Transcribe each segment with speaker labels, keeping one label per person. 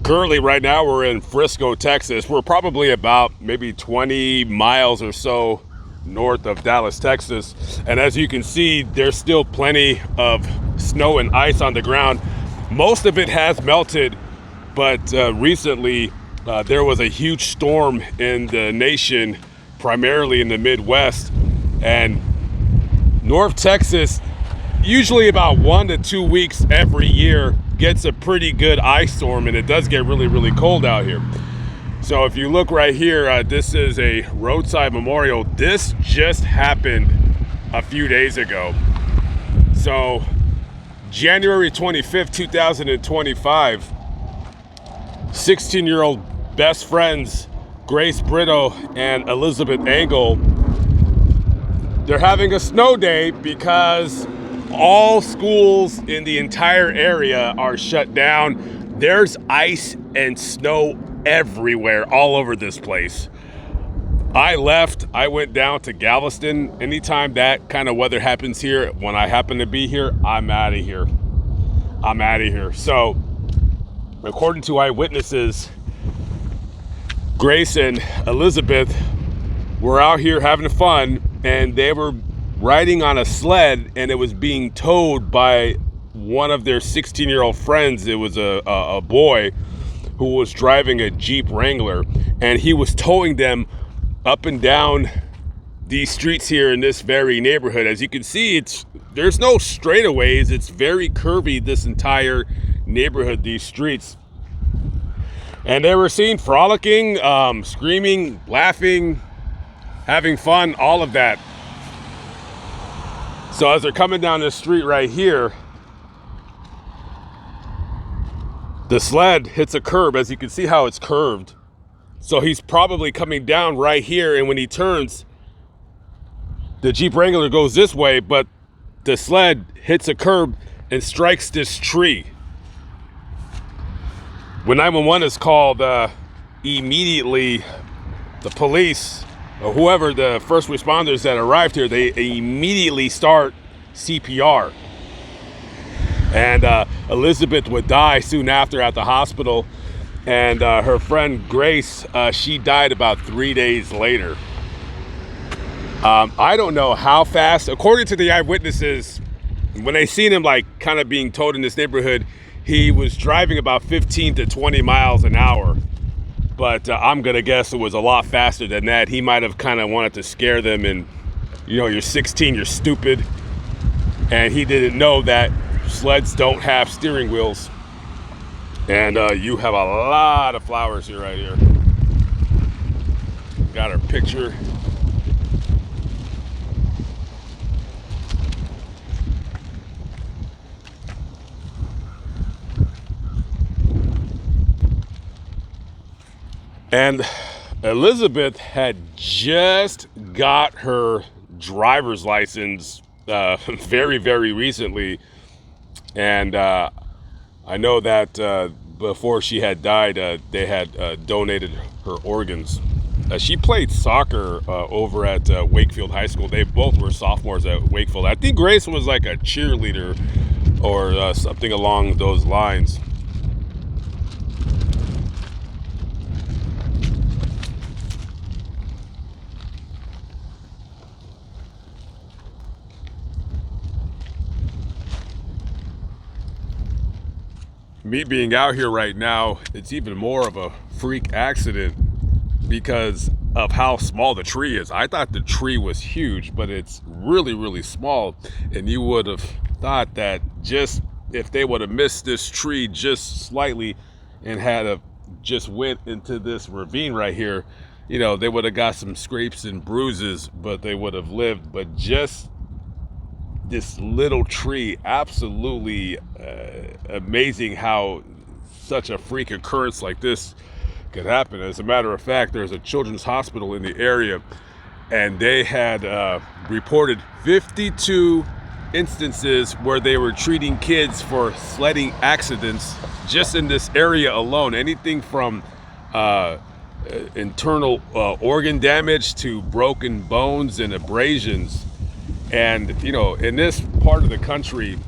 Speaker 1: Currently, right now, we're in Frisco, Texas. We're probably about maybe 20 miles or so north of Dallas, Texas. And as you can see, there's still plenty of snow and ice on the ground. Most of it has melted, but recently there was a huge storm in the nation, primarily in the Midwest. And North Texas, usually about 1 to 2 weeks every year, gets a pretty good ice storm, and it does get really, really cold out here. So if you look right here, this is a roadside memorial. This just happened a few days ago. So January 25th, 2025, 16-year-old best friends Grace Brito and Elizabeth Engel, they're having a snow day because all schools in the entire area are shut down. There's ice and snow everywhere, all over this place. I went down to Galveston. Anytime that kind of weather happens here, when I happen to be here, I'm out of here. So, according to eyewitnesses, Grace and Elizabeth were out here having fun, and they were riding on a sled, and it was being towed by one of their 16-year-old friends. It was a boy who was driving a Jeep Wrangler, and he was towing them up and down these streets here in this very neighborhood. As you can see, there's no straightaways. It's very curvy, this entire neighborhood, these streets. And they were seen frolicking, screaming, laughing, having fun, all of that. So as they're coming down this street right here, the sled hits a curb. As you can see how it's curved. So he's probably coming down right here, and when he turns, the Jeep Wrangler goes this way, but the sled hits a curb and strikes this tree. When 911 is called, immediately the police, or whoever, the first responders that arrived here, they immediately start CPR. And Elizabeth would die soon after at the hospital. And her friend Grace, she died about 3 days later. I don't know how fast. According to the eyewitnesses, when they seen him like kind of being towed in this neighborhood, he was driving about 15 to 20 miles an hour. But I'm going to guess it was a lot faster than that. He might have kind of wanted to scare them, and, you know, you're 16, you're stupid. And he didn't know that sleds don't have steering wheels. And you have a lot of flowers here, right here. Got our picture. And Elizabeth had just got her driver's license very, very recently. And I know that before she had died, they had donated her organs. She played soccer over at Wakefield High School. They both were sophomores at Wakefield. I think Grace was like a cheerleader or something along those lines. Me being out here right now, it's even more of a freak accident because of how small the tree is. I thought the tree was huge, but it's really, really small. And you would have thought that just if they would have missed this tree just slightly and had just went into this ravine right here, you know, they would have got some scrapes and bruises, but they would have lived. But just this little tree, absolutely amazing how such a freak occurrence like this could happen. As a matter of fact, there's a children's hospital in the area, and they had reported 52 instances where they were treating kids for sledding accidents just in this area alone. Anything from internal organ damage to broken bones and abrasions. And, you know, in this part of the country,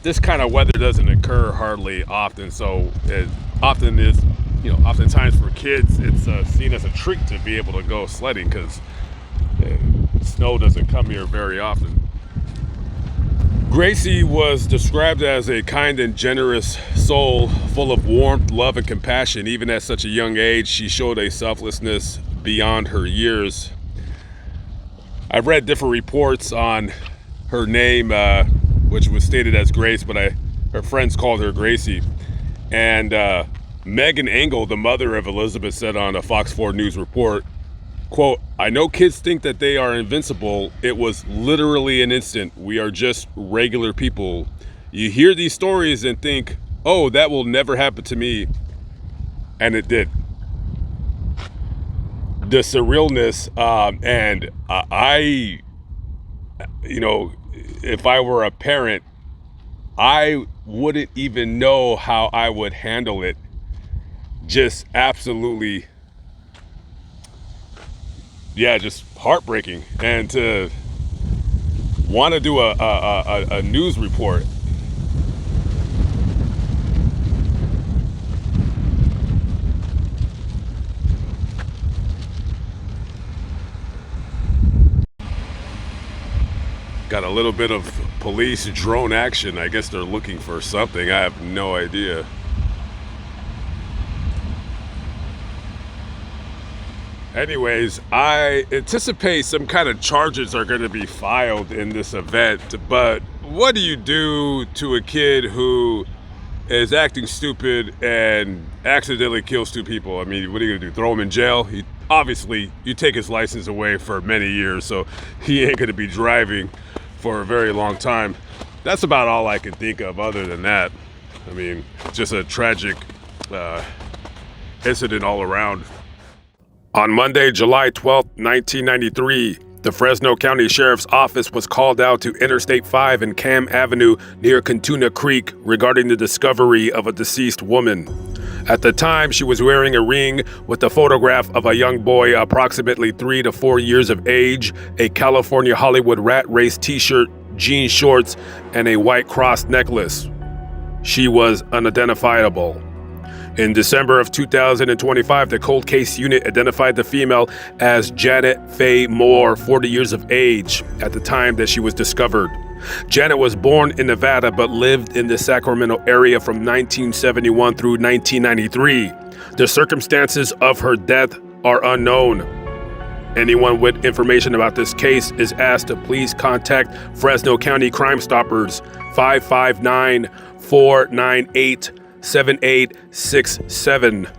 Speaker 1: this kind of weather doesn't occur hardly often. So it often is, oftentimes for kids, it's seen as a treat to be able to go sledding because snow doesn't come here very often. Gracie was described as a kind and generous soul, full of warmth, love, and compassion. Even at such a young age, she showed a selflessness beyond her years. I've read different reports on her name, which was stated as Grace, but her friends called her Gracie. And Megan Engel, the mother of Elizabeth, said on a Fox 4 News report, quote, "I know kids think that they are invincible. It was literally an instant. We are just regular people. You hear these stories and think, oh, that will never happen to me. And it did." The surrealness, and I, if I were a parent, I wouldn't even know how I would handle it. Just absolutely, just heartbreaking. And to want to do a news report. Got a little bit of police drone action. I guess they're looking for something. I have no idea. Anyways, I anticipate some kind of charges are going to be filed in this event, but what do you do to a kid who is acting stupid and accidentally kills two people? I mean, what are you going to do? Throw him in jail? Obviously, you take his license away for many years, so he ain't going to be driving for a very long time. That's about all I can think of other than that. I mean, just a tragic incident all around. On Monday, July 12, 1993, the Fresno County Sheriff's Office was called out to Interstate 5 and Cam Avenue near Cantuna Creek regarding the discovery of a deceased woman. At the time, she was wearing a ring with a photograph of a young boy approximately 3 to 4 years of age, a California Hollywood Rat Race t-shirt, jean shorts, and a white cross necklace. She was unidentifiable. In December of 2025, the Cold Case Unit identified the female as Janet Faye Moore, 40 years of age, at the time that she was discovered. Janet was born in Nevada but lived in the Sacramento area from 1971 through 1993. The circumstances of her death are unknown. Anyone with information about this case is asked to please contact Fresno County Crime Stoppers 559-498-7867.